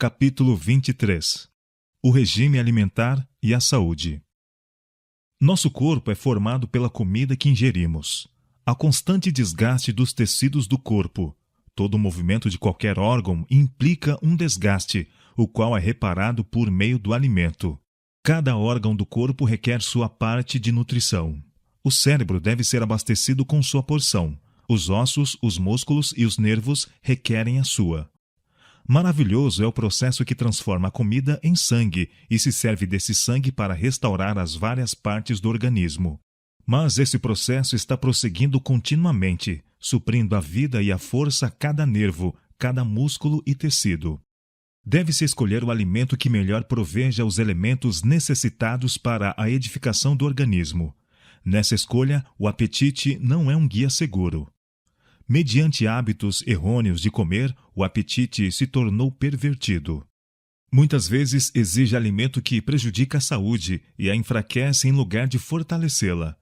Capítulo 23. O regime alimentar e a saúde. Nosso corpo é formado pela comida que ingerimos. A constante desgaste dos tecidos do corpo. Todo movimento de qualquer órgão implica um desgaste, o qual é reparado por meio do alimento. Cada órgão do corpo requer sua parte de nutrição. O cérebro deve ser abastecido com sua porção. Os ossos, os músculos e os nervos requerem a sua. Maravilhoso é o processo que transforma a comida em sangue e se serve desse sangue para restaurar as várias partes do organismo. Mas esse processo está prosseguindo continuamente, suprindo a vida e a força a cada nervo, cada músculo e tecido. Deve-se escolher o alimento que melhor proveja os elementos necessitados para a edificação do organismo. Nessa escolha, o apetite não é um guia seguro. Mediante hábitos errôneos de comer, o apetite se tornou pervertido. Muitas vezes exige alimento que prejudica a saúde e a enfraquece em lugar de fortalecê-la.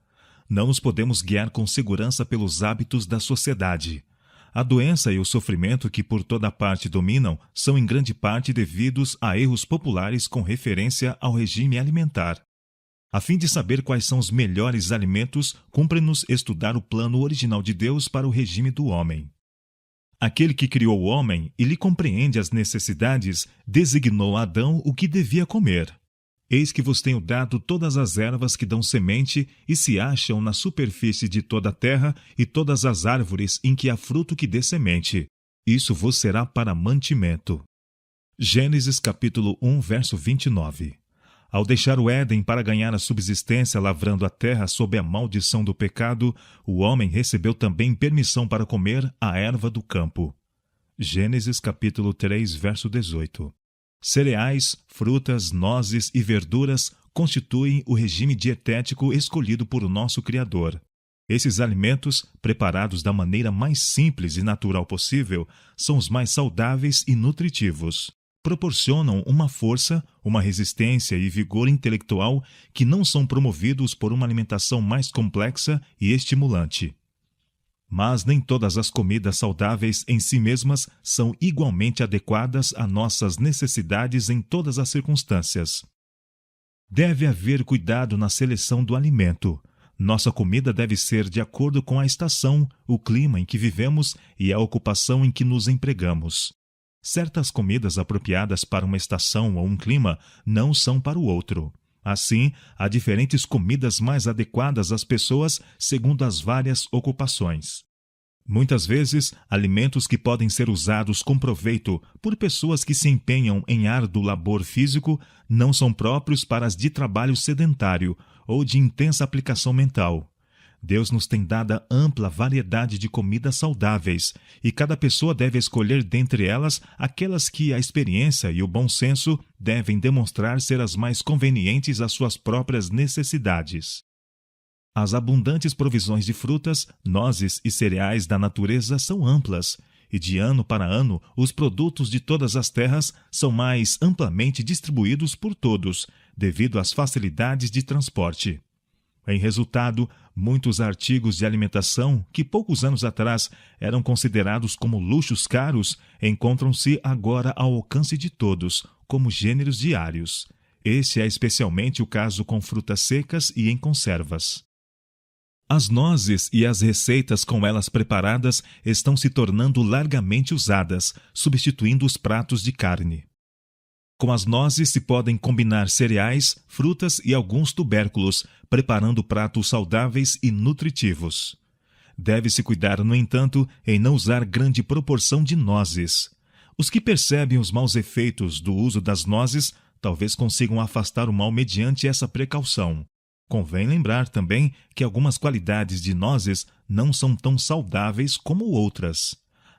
Não nos podemos guiar com segurança pelos hábitos da sociedade. A doença e o sofrimento que por toda parte dominam são em grande parte devidos a erros populares com referência ao regime alimentar. A fim de saber quais são os melhores alimentos, cumpre-nos estudar o plano original de Deus para o regime do homem. Aquele que criou o homem e lhe compreende as necessidades, designou a Adão o que devia comer. Eis que vos tenho dado todas as ervas que dão semente e se acham na superfície de toda a terra e todas as árvores em que há fruto que dê semente. Isso vos será para mantimento. Gênesis capítulo 1, verso 29. Ao deixar o Éden para ganhar a subsistência lavrando a terra sob a maldição do pecado, o homem recebeu também permissão para comer a erva do campo. Gênesis capítulo 3, verso 18. Cereais, frutas, nozes e verduras constituem o regime dietético escolhido por nosso Criador. Esses alimentos, preparados da maneira mais simples e natural possível, são os mais saudáveis e nutritivos. Proporcionam uma força, uma resistência e vigor intelectual que não são promovidos por uma alimentação mais complexa e estimulante. Mas nem todas as comidas saudáveis em si mesmas são igualmente adequadas a nossas necessidades em todas as circunstâncias. Deve haver cuidado na seleção do alimento. Nossa comida deve ser de acordo com a estação, o clima em que vivemos e a ocupação em que nos empregamos. Certas comidas apropriadas para uma estação ou um clima não são para o outro. Assim, há diferentes comidas mais adequadas às pessoas segundo as várias ocupações. Muitas vezes, alimentos que podem ser usados com proveito por pessoas que se empenham em árduo labor físico não são próprios para as de trabalho sedentário ou de intensa aplicação mental. Deus nos tem dado ampla variedade de comidas saudáveis, e cada pessoa deve escolher dentre elas aquelas que a experiência e o bom senso devem demonstrar ser as mais convenientes às suas próprias necessidades. As abundantes provisões de frutas, nozes e cereais da natureza são amplas, e de ano para ano os produtos de todas as terras são mais amplamente distribuídos por todos, devido às facilidades de transporte. Em resultado, muitos artigos de alimentação, que poucos anos atrás eram considerados como luxos caros, encontram-se agora ao alcance de todos, como gêneros diários. Este é especialmente o caso com frutas secas e em conservas. As nozes e as receitas com elas preparadas estão se tornando largamente usadas, substituindo os pratos de carne. Com as nozes se podem combinar cereais, frutas e alguns tubérculos, preparando pratos saudáveis e nutritivos. Deve-se cuidar, no entanto, em não usar grande proporção de nozes. Os que percebem os maus efeitos do uso das nozes talvez consigam afastar o mal mediante essa precaução. Convém lembrar também que algumas qualidades de nozes não são tão saudáveis como outras.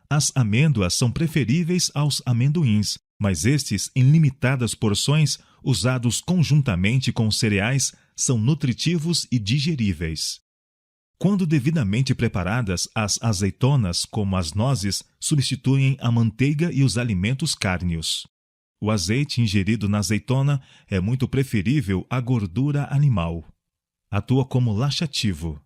As amêndoas são preferíveis aos amendoins, mas estes, em limitadas porções, usados conjuntamente com os cereais, são nutritivos e digeríveis. Quando devidamente preparadas, as azeitonas, como as nozes, substituem a manteiga e os alimentos cárneos. O azeite ingerido na azeitona é muito preferível à gordura animal. Atua como laxativo.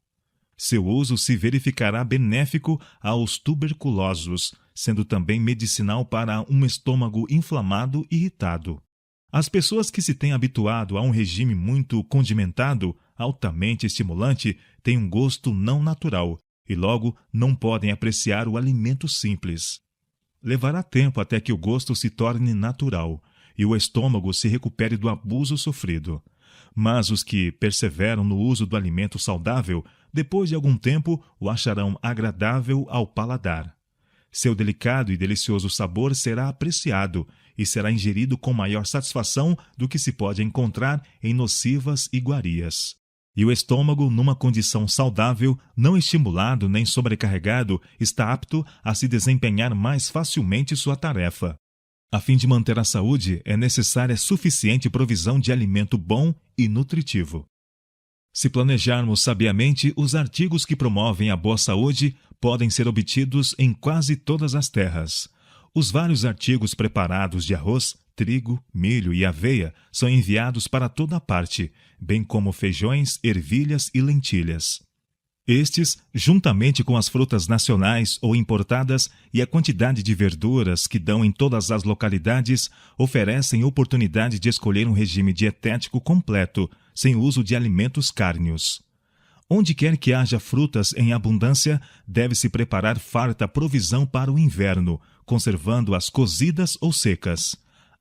Seu uso se verificará benéfico aos tuberculosos, sendo também medicinal para um estômago inflamado e irritado. As pessoas que se têm habituado a um regime muito condimentado, altamente estimulante, têm um gosto não natural e logo não podem apreciar o alimento simples. Levará tempo até que o gosto se torne natural e o estômago se recupere do abuso sofrido. Mas os que perseveram no uso do alimento saudável, depois de algum tempo, o acharão agradável ao paladar. Seu delicado e delicioso sabor será apreciado e será ingerido com maior satisfação do que se pode encontrar em nocivas iguarias. E o estômago, numa condição saudável, não estimulado nem sobrecarregado, está apto a se desempenhar mais facilmente sua tarefa. A fim de manter a saúde, é necessária suficiente provisão de alimento bom e nutritivo. Se planejarmos sabiamente, os artigos que promovem a boa saúde podem ser obtidos em quase todas as terras. Os vários artigos preparados de arroz, trigo, milho e aveia são enviados para toda parte, bem como feijões, ervilhas e lentilhas. Estes, juntamente com as frutas nacionais ou importadas e a quantidade de verduras que dão em todas as localidades, oferecem oportunidade de escolher um regime dietético completo, sem uso de alimentos cárneos. Onde quer que haja frutas em abundância, deve-se preparar farta provisão para o inverno, conservando-as cozidas ou secas.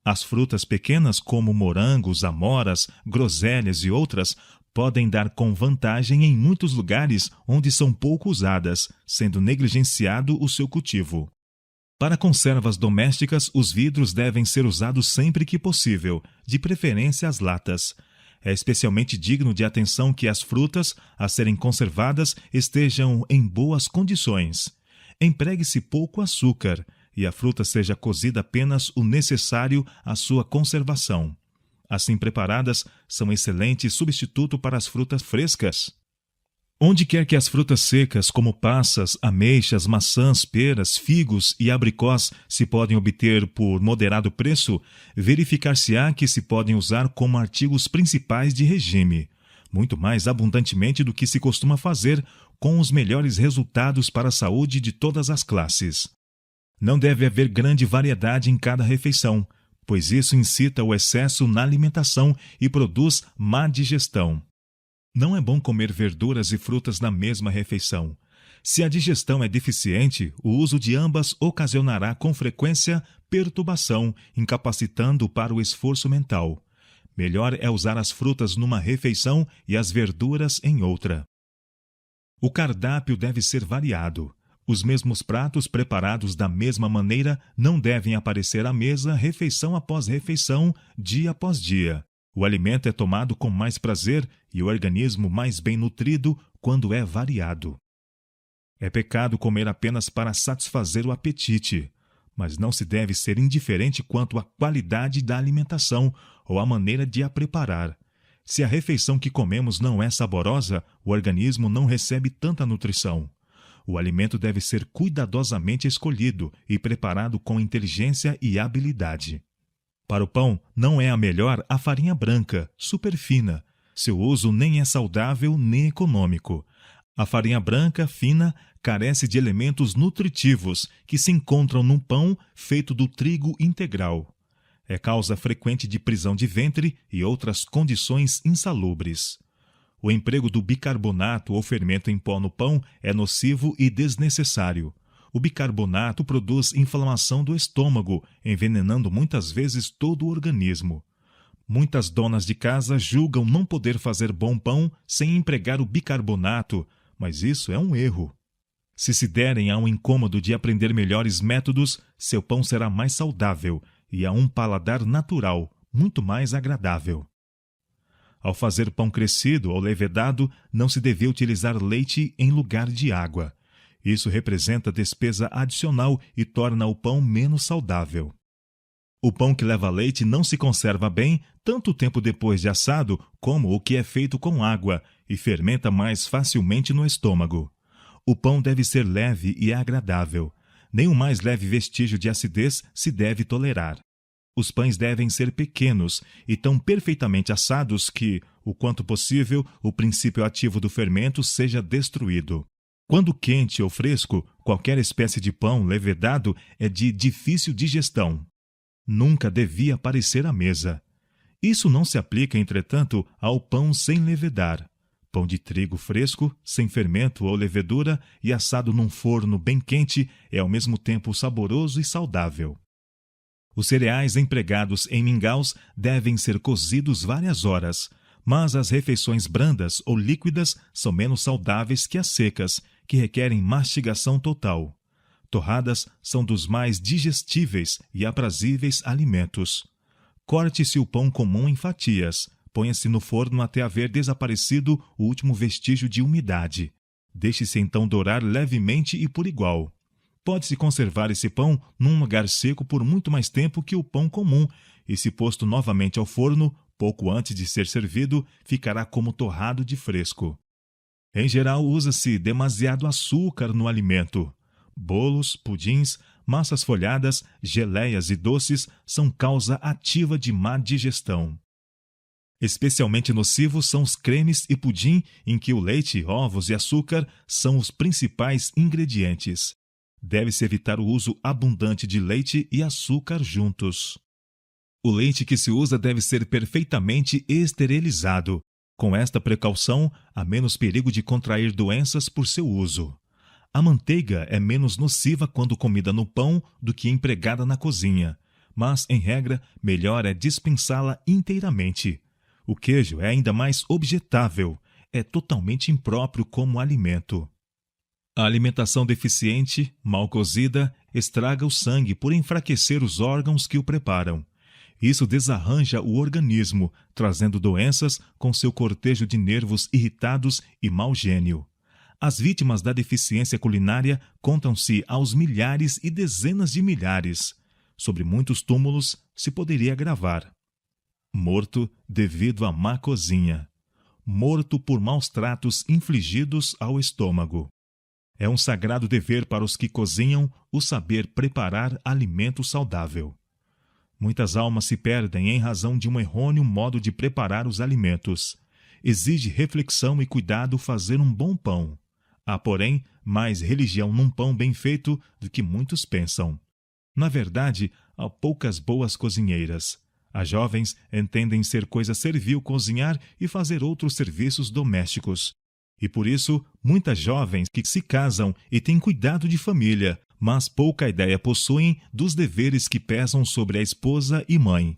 As frutas pequenas, como morangos, amoras, groselhas e outras, podem dar com vantagem em muitos lugares onde são pouco usadas, sendo negligenciado o seu cultivo. Para conservas domésticas, os vidros devem ser usados sempre que possível, de preferência as latas. É especialmente digno de atenção que as frutas, a serem conservadas, estejam em boas condições. Empregue-se pouco açúcar e a fruta seja cozida apenas o necessário à sua conservação. Assim preparadas, são excelente substituto para as frutas frescas. Onde quer que as frutas secas, como passas, ameixas, maçãs, peras, figos e abricós, se podem obter por moderado preço, verificar-se-á que se podem usar como artigos principais de regime, muito mais abundantemente do que se costuma fazer, com os melhores resultados para a saúde de todas as classes. Não deve haver grande variedade em cada refeição, pois isso incita o excesso na alimentação e produz má digestão. Não é bom comer verduras e frutas na mesma refeição. Se a digestão é deficiente, o uso de ambas ocasionará com frequência perturbação, incapacitando para o esforço mental. Melhor é usar as frutas numa refeição e as verduras em outra. O cardápio deve ser variado. Os mesmos pratos preparados da mesma maneira não devem aparecer à mesa refeição após refeição, dia após dia. O alimento é tomado com mais prazer e o organismo mais bem nutrido quando é variado. É pecado comer apenas para satisfazer o apetite, mas não se deve ser indiferente quanto à qualidade da alimentação ou à maneira de a preparar. Se a refeição que comemos não é saborosa, o organismo não recebe tanta nutrição. O alimento deve ser cuidadosamente escolhido e preparado com inteligência e habilidade. Para o pão, não é a melhor a farinha branca, superfina. Seu uso nem é saudável nem econômico. A farinha branca, fina, carece de elementos nutritivos que se encontram num pão feito do trigo integral. É causa frequente de prisão de ventre e outras condições insalubres. O emprego do bicarbonato ou fermento em pó no pão é nocivo e desnecessário. O bicarbonato produz inflamação do estômago, envenenando muitas vezes todo o organismo. Muitas donas de casa julgam não poder fazer bom pão sem empregar o bicarbonato, mas isso é um erro. Se se derem a um incômodo de aprender melhores métodos, seu pão será mais saudável e a um paladar natural, muito mais agradável. Ao fazer pão crescido ou levedado, não se deve utilizar leite em lugar de água. Isso representa despesa adicional e torna o pão menos saudável. O pão que leva leite não se conserva bem tanto tempo depois de assado como o que é feito com água e fermenta mais facilmente no estômago. O pão deve ser leve e agradável. Nem o mais leve vestígio de acidez se deve tolerar. Os pães devem ser pequenos e tão perfeitamente assados que, o quanto possível, o princípio ativo do fermento seja destruído. Quando quente ou fresco, qualquer espécie de pão levedado é de difícil digestão. Nunca devia aparecer à mesa. Isso não se aplica, entretanto, ao pão sem levedar. Pão de trigo fresco, sem fermento ou levedura e assado num forno bem quente é ao mesmo tempo saboroso e saudável. Os cereais empregados em mingaus devem ser cozidos várias horas, mas as refeições brandas ou líquidas são menos saudáveis que as secas, que requerem mastigação total. Torradas são dos mais digestíveis e aprazíveis alimentos. Corte-se o pão comum em fatias. Ponha-se no forno até haver desaparecido o último vestígio de umidade. Deixe-se então dourar levemente e por igual. Pode-se conservar esse pão num lugar seco por muito mais tempo que o pão comum, e se posto novamente ao forno, pouco antes de ser servido, ficará como torrado de fresco. Em geral, usa-se demasiado açúcar no alimento. Bolos, pudins, massas folhadas, geleias e doces são causa ativa de má digestão. Especialmente nocivos são os cremes e pudim, em que o leite, ovos e açúcar são os principais ingredientes. Deve-se evitar o uso abundante de leite e açúcar juntos. O leite que se usa deve ser perfeitamente esterilizado. Com esta precaução, há menos perigo de contrair doenças por seu uso. A manteiga é menos nociva quando comida no pão do que empregada na cozinha, mas, em regra, melhor é dispensá-la inteiramente. O queijo é ainda mais objetável, é totalmente impróprio como alimento. A alimentação deficiente, mal cozida, estraga o sangue por enfraquecer os órgãos que o preparam. Isso desarranja o organismo, trazendo doenças com seu cortejo de nervos irritados e mau gênio. As vítimas da deficiência culinária contam-se aos milhares e dezenas de milhares. Sobre muitos túmulos se poderia gravar: morto devido à má cozinha. Morto por maus tratos infligidos ao estômago. É um sagrado dever para os que cozinham o saber preparar alimento saudável. Muitas almas se perdem em razão de um errôneo modo de preparar os alimentos. Exige reflexão e cuidado fazer um bom pão. Há, porém, mais religião num pão bem feito do que muitos pensam. Na verdade, há poucas boas cozinheiras. As jovens entendem ser coisa servil cozinhar e fazer outros serviços domésticos. E por isso, muitas jovens que se casam e têm cuidado de família, mas pouca ideia possuem dos deveres que pesam sobre a esposa e mãe.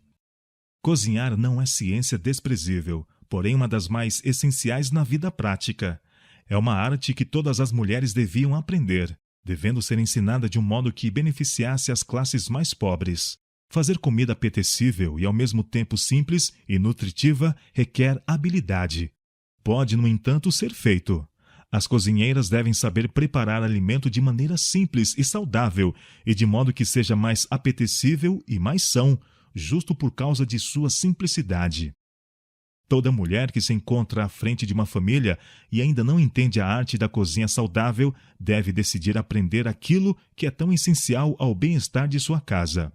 Cozinhar não é ciência desprezível, porém uma das mais essenciais na vida prática. É uma arte que todas as mulheres deviam aprender, devendo ser ensinada de um modo que beneficiasse as classes mais pobres. Fazer comida apetecível e ao mesmo tempo simples e nutritiva requer habilidade. Pode, no entanto, ser feito. As cozinheiras devem saber preparar alimento de maneira simples e saudável e de modo que seja mais apetecível e mais são, justo por causa de sua simplicidade. Toda mulher que se encontra à frente de uma família e ainda não entende a arte da cozinha saudável deve decidir aprender aquilo que é tão essencial ao bem-estar de sua casa.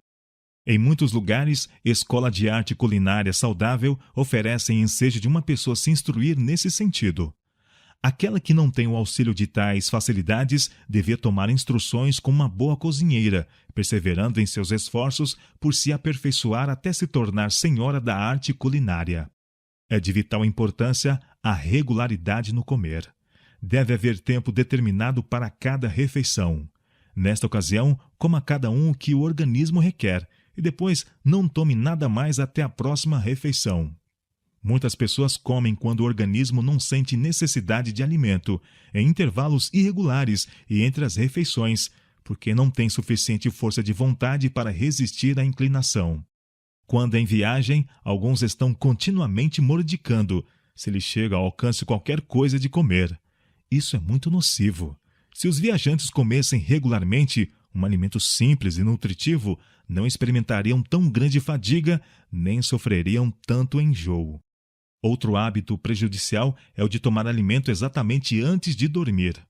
Em muitos lugares, escola de arte culinária saudável oferecem ensejo de uma pessoa se instruir nesse sentido. Aquela que não tem o auxílio de tais facilidades devia tomar instruções com uma boa cozinheira, perseverando em seus esforços por se aperfeiçoar até se tornar senhora da arte culinária. É de vital importância a regularidade no comer. Deve haver tempo determinado para cada refeição. Nesta ocasião, coma cada um o que o organismo requer e depois não tome nada mais até a próxima refeição. Muitas pessoas comem quando o organismo não sente necessidade de alimento, em intervalos irregulares e entre as refeições, porque não tem suficiente força de vontade para resistir à inclinação. Quando em viagem, alguns estão continuamente mordicando, se lhes chega ao alcance qualquer coisa de comer. Isso é muito nocivo. Se os viajantes comessem regularmente um alimento simples e nutritivo, não experimentariam tão grande fadiga, nem sofreriam tanto enjoo. Outro hábito prejudicial é o de tomar alimento exatamente antes de dormir.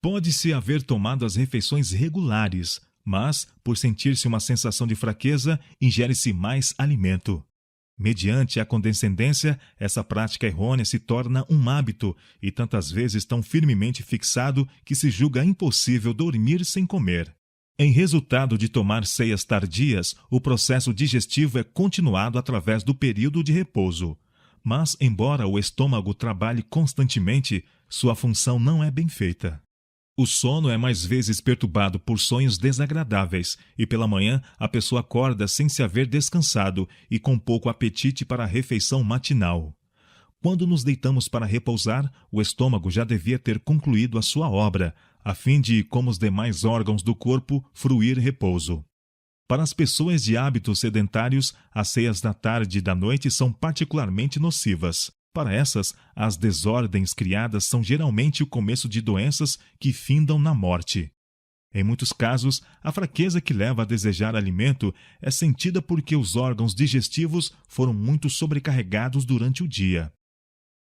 Pode-se haver tomado as refeições regulares, mas, por sentir-se uma sensação de fraqueza, ingere-se mais alimento. Mediante a condescendência, essa prática errônea se torna um hábito e tantas vezes tão firmemente fixado que se julga impossível dormir sem comer. Em resultado de tomar ceias tardias, o processo digestivo é continuado através do período de repouso. Mas, embora o estômago trabalhe constantemente, sua função não é bem feita. O sono é mais vezes perturbado por sonhos desagradáveis e pela manhã a pessoa acorda sem se haver descansado e com pouco apetite para a refeição matinal. Quando nos deitamos para repousar, o estômago já devia ter concluído a sua obra, a fim de, como os demais órgãos do corpo, fruir repouso. Para as pessoas de hábitos sedentários, as ceias da tarde e da noite são particularmente nocivas. Para essas, as desordens criadas são geralmente o começo de doenças que findam na morte. Em muitos casos, a fraqueza que leva a desejar alimento é sentida porque os órgãos digestivos foram muito sobrecarregados durante o dia.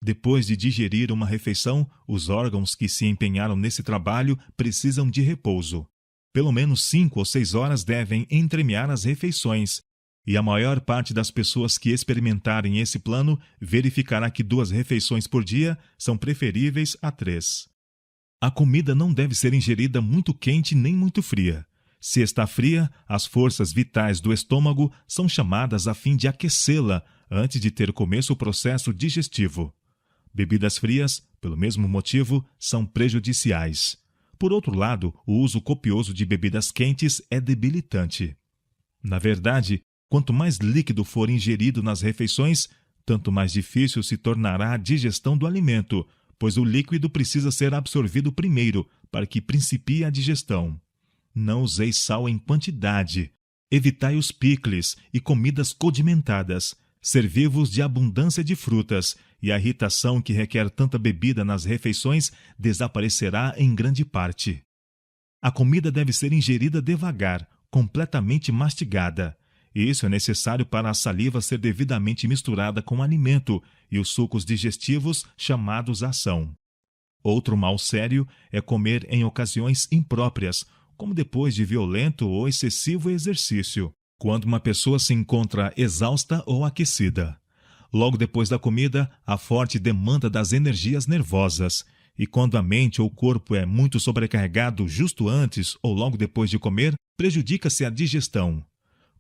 Depois de digerir uma refeição, os órgãos que se empenharam nesse trabalho precisam de repouso. Pelo menos 5 ou 6 horas devem entremear as refeições, e a maior parte das pessoas que experimentarem esse plano verificará que 2 refeições por dia são preferíveis a 3. A comida não deve ser ingerida muito quente nem muito fria. Se está fria, as forças vitais do estômago são chamadas a fim de aquecê-la antes de ter começo o processo digestivo. Bebidas frias, pelo mesmo motivo, são prejudiciais. Por outro lado, o uso copioso de bebidas quentes é debilitante. Na verdade, quanto mais líquido for ingerido nas refeições, tanto mais difícil se tornará a digestão do alimento, pois o líquido precisa ser absorvido primeiro para que principie a digestão. Não useis sal em quantidade. Evitai os picles e comidas condimentadas. Servi-vos de abundância de frutas, e a irritação que requer tanta bebida nas refeições desaparecerá em grande parte. A comida deve ser ingerida devagar, completamente mastigada. Isso é necessário para a saliva ser devidamente misturada com o alimento e os sucos digestivos chamados ação. Outro mal sério é comer em ocasiões impróprias, como depois de violento ou excessivo exercício, quando uma pessoa se encontra exausta ou aquecida. Logo depois da comida, há forte demanda das energias nervosas, e quando a mente ou o corpo é muito sobrecarregado justo antes ou logo depois de comer, prejudica-se a digestão.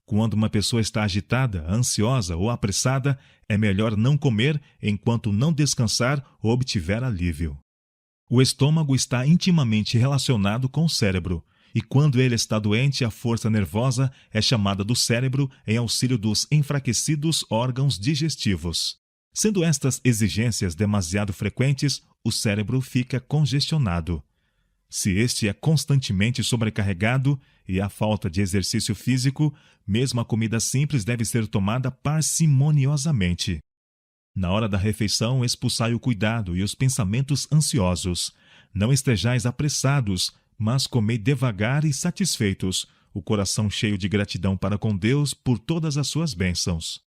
Quando uma pessoa está agitada, ansiosa ou apressada, é melhor não comer enquanto não descansar ou obtiver alívio. O estômago está intimamente relacionado com o cérebro, e quando ele está doente, a força nervosa é chamada do cérebro em auxílio dos enfraquecidos órgãos digestivos. Sendo estas exigências demasiado frequentes, o cérebro fica congestionado. Se este é constantemente sobrecarregado e há falta de exercício físico, mesmo a comida simples deve ser tomada parcimoniosamente. Na hora da refeição, expulsai o cuidado e os pensamentos ansiosos. Não estejais apressados, mas comei devagar e satisfeitos, o coração cheio de gratidão para com Deus por todas as suas bênçãos.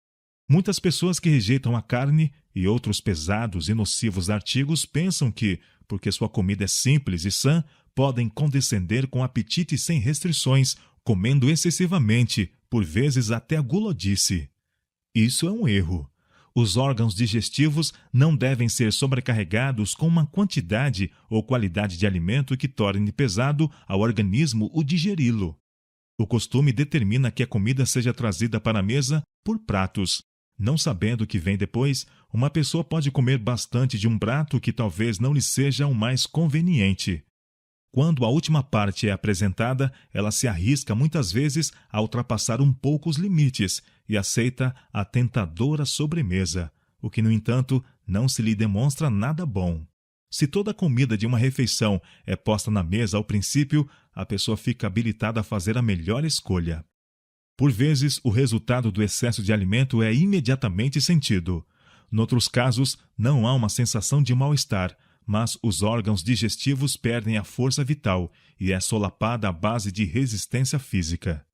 Muitas pessoas que rejeitam a carne e outros pesados e nocivos artigos pensam que, porque sua comida é simples e sã, podem condescender com apetite sem restrições, comendo excessivamente, por vezes até a gulodice. Isso é um erro. Os órgãos digestivos não devem ser sobrecarregados com uma quantidade ou qualidade de alimento que torne pesado ao organismo o digeri-lo. O costume determina que a comida seja trazida para a mesa por pratos. Não sabendo o que vem depois, uma pessoa pode comer bastante de um prato que talvez não lhe seja o mais conveniente. Quando a última parte é apresentada, ela se arrisca muitas vezes a ultrapassar um pouco os limites e aceita a tentadora sobremesa, o que, no entanto, não se lhe demonstra nada bom. Se toda a comida de uma refeição é posta na mesa ao princípio, a pessoa fica habilitada a fazer a melhor escolha. Por vezes, o resultado do excesso de alimento é imediatamente sentido. Noutros casos, não há uma sensação de mal-estar, mas os órgãos digestivos perdem a força vital e é solapada a base de resistência física.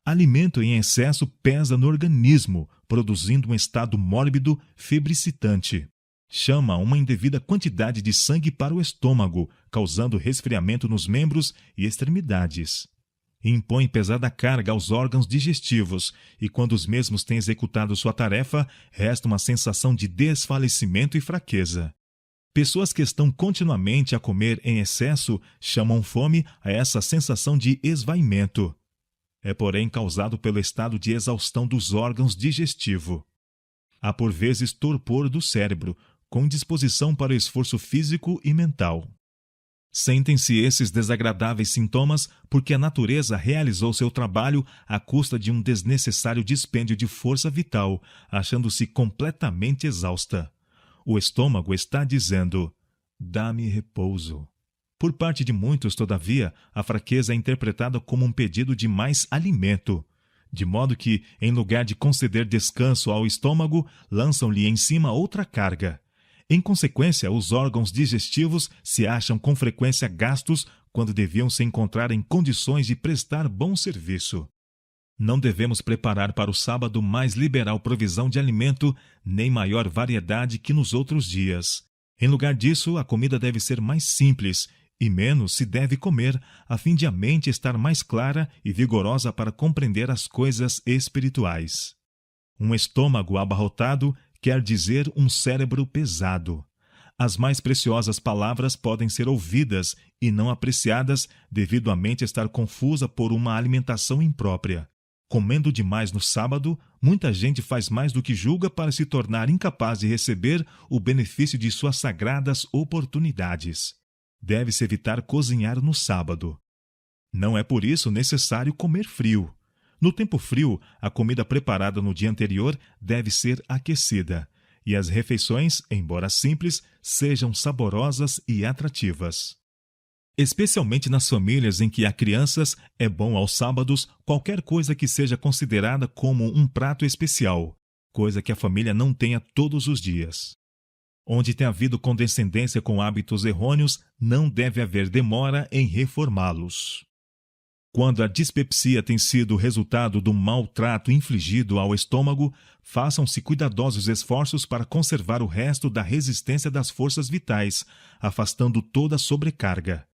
Alimento em excesso pesa no organismo, produzindo um estado mórbido febricitante. Chama uma indevida quantidade de sangue para o estômago, causando resfriamento nos membros e extremidades. e impõe pesada carga aos órgãos digestivos, e quando os mesmos têm executado sua tarefa, resta uma sensação de desfalecimento e fraqueza. Pessoas que estão continuamente a comer em excesso chamam fome a essa sensação de esvaimento. É, porém, causado pelo estado de exaustão dos órgãos digestivos. Há por vezes torpor do cérebro, com indisposição para o esforço físico e mental. Sentem-se esses desagradáveis sintomas porque a natureza realizou seu trabalho à custa de um desnecessário dispêndio de força vital, achando-se completamente exausta. O estômago está dizendo: dá-me repouso. Por parte de muitos, todavia, a fraqueza é interpretada como um pedido de mais alimento, de modo que, em lugar de conceder descanso ao estômago, lançam-lhe em cima outra carga. Em consequência, os órgãos digestivos se acham com frequência gastos quando deviam se encontrar em condições de prestar bom serviço. Não devemos preparar para o sábado mais liberal provisão de alimento, nem maior variedade que nos outros dias. Em lugar disso, a comida deve ser mais simples, e menos se deve comer, a fim de a mente estar mais clara e vigorosa para compreender as coisas espirituais. Um estômago abarrotado quer dizer um cérebro pesado. As mais preciosas palavras podem ser ouvidas e não apreciadas devido à mente estar confusa por uma alimentação imprópria. Comendo demais no sábado, muita gente faz mais do que julga para se tornar incapaz de receber o benefício de suas sagradas oportunidades. Deve-se evitar cozinhar no sábado. Não é por isso necessário comer frio. No tempo frio, a comida preparada no dia anterior deve ser aquecida, e as refeições, embora simples, sejam saborosas e atrativas. Especialmente nas famílias em que há crianças, é bom aos sábados qualquer coisa que seja considerada como um prato especial, coisa que a família não tenha todos os dias. Onde tem havido condescendência com hábitos errôneos, não deve haver demora em reformá-los. Quando a dispepsia tem sido o resultado do mau trato infligido ao estômago, façam-se cuidadosos esforços para conservar o resto da resistência das forças vitais, afastando toda sobrecarga.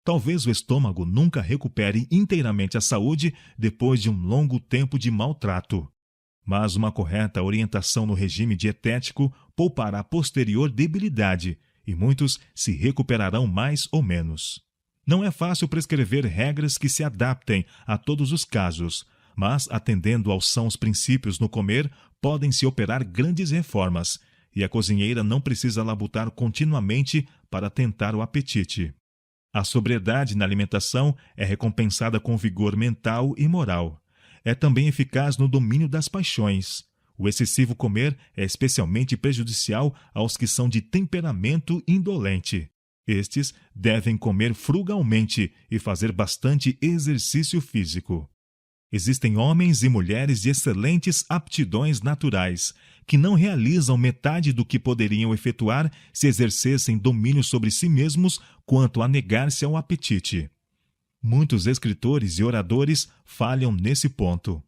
Talvez o estômago nunca recupere inteiramente a saúde depois de um longo tempo de maltrato. Mas uma correta orientação no regime dietético poupará posterior debilidade, e muitos se recuperarão mais ou menos. Não é fácil prescrever regras que se adaptem a todos os casos, mas, atendendo aos sãos princípios no comer, podem-se operar grandes reformas, e a cozinheira não precisa labutar continuamente para tentar o apetite. A sobriedade na alimentação é recompensada com vigor mental e moral. É também eficaz no domínio das paixões. O excessivo comer é especialmente prejudicial aos que são de temperamento indolente. Estes devem comer frugalmente e fazer bastante exercício físico. Existem homens e mulheres de excelentes aptidões naturais, que não realizam metade do que poderiam efetuar se exercessem domínio sobre si mesmos quanto a negar-se ao apetite. Muitos escritores e oradores falham nesse ponto.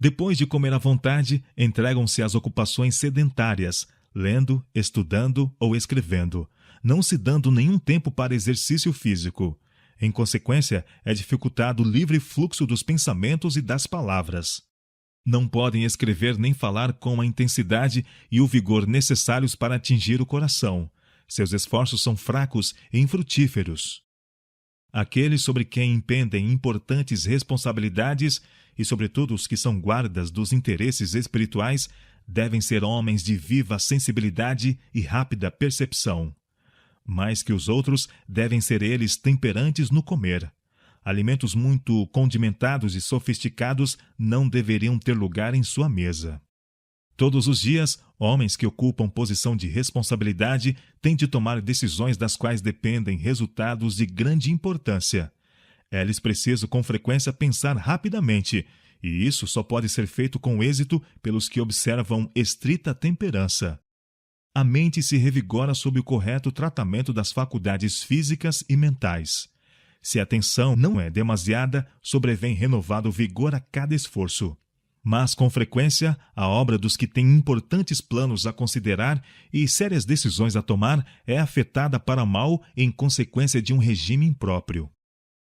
Depois de comer à vontade, entregam-se às ocupações sedentárias, lendo, estudando ou escrevendo, não se dando nenhum tempo para exercício físico. Em consequência, é dificultado o livre fluxo dos pensamentos e das palavras. Não podem escrever nem falar com a intensidade e o vigor necessários para atingir o coração. Seus esforços são fracos e infrutíferos. Aqueles sobre quem impendem importantes responsabilidades, e sobretudo os que são guardas dos interesses espirituais, devem ser homens de viva sensibilidade e rápida percepção. Mais que os outros, devem ser eles temperantes no comer. Alimentos muito condimentados e sofisticados não deveriam ter lugar em sua mesa. Todos os dias, homens que ocupam posição de responsabilidade têm de tomar decisões das quais dependem resultados de grande importância. É-lhes preciso com frequência pensar rapidamente, e isso só pode ser feito com êxito pelos que observam estrita temperança. A mente se revigora sob o correto tratamento das faculdades físicas e mentais. Se a tensão não é demasiada, sobrevém renovado vigor a cada esforço. Mas, com frequência, a obra dos que têm importantes planos a considerar e sérias decisões a tomar é afetada para mal em consequência de um regime impróprio.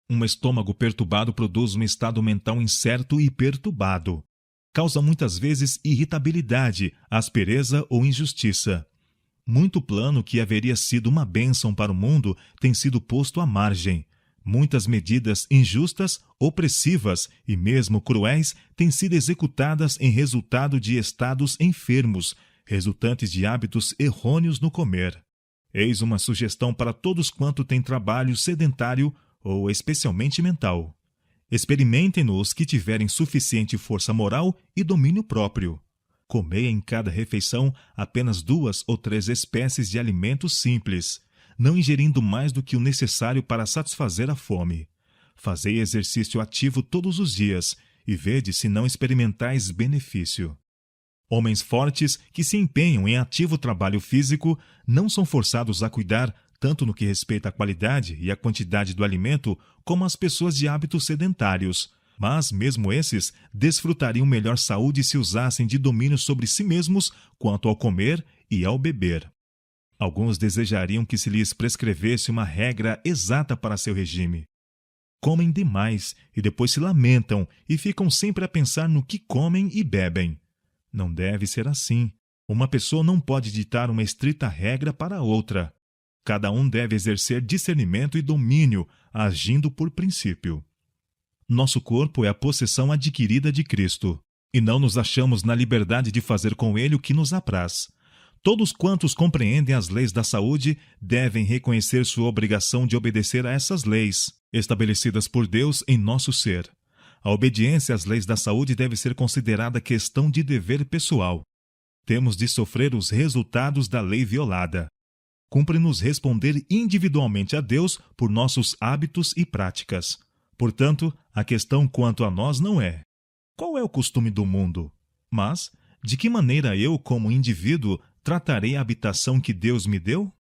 Um estômago perturbado produz um estado mental incerto e perturbado. Causa muitas vezes irritabilidade, aspereza ou injustiça. Muito plano que haveria sido uma bênção para o mundo tem sido posto à margem. Muitas medidas injustas, opressivas e mesmo cruéis têm sido executadas em resultado de estados enfermos, resultantes de hábitos errôneos no comer. Eis uma sugestão para todos quanto têm trabalho sedentário ou especialmente mental. Experimentem-no os que tiverem suficiente força moral e domínio próprio. Comei em cada refeição apenas 2 ou 3 espécies de alimentos simples, não ingerindo mais do que o necessário para satisfazer a fome. Fazei exercício ativo todos os dias e vede se não experimentais benefício. Homens fortes que se empenham em ativo trabalho físico não são forçados a cuidar tanto no que respeita à qualidade e à quantidade do alimento como as pessoas de hábitos sedentários, mas mesmo esses desfrutariam melhor saúde se usassem de domínio sobre si mesmos quanto ao comer e ao beber. Alguns desejariam que se lhes prescrevesse uma regra exata para seu regime. Comem demais e depois se lamentam e ficam sempre a pensar no que comem e bebem. Não deve ser assim. Uma pessoa não pode ditar uma estrita regra para outra. Cada um deve exercer discernimento e domínio, agindo por princípio. Nosso corpo é a possessão adquirida de Cristo, e não nos achamos na liberdade de fazer com ele o que nos apraz. Todos quantos compreendem as leis da saúde devem reconhecer sua obrigação de obedecer a essas leis, estabelecidas por Deus em nosso ser. A obediência às leis da saúde deve ser considerada questão de dever pessoal. Temos de sofrer os resultados da lei violada. Cumpre-nos responder individualmente a Deus por nossos hábitos e práticas. Portanto, a questão quanto a nós não é: qual é o costume do mundo? Mas, de que maneira eu, como indivíduo, tratarei a habitação que Deus me deu?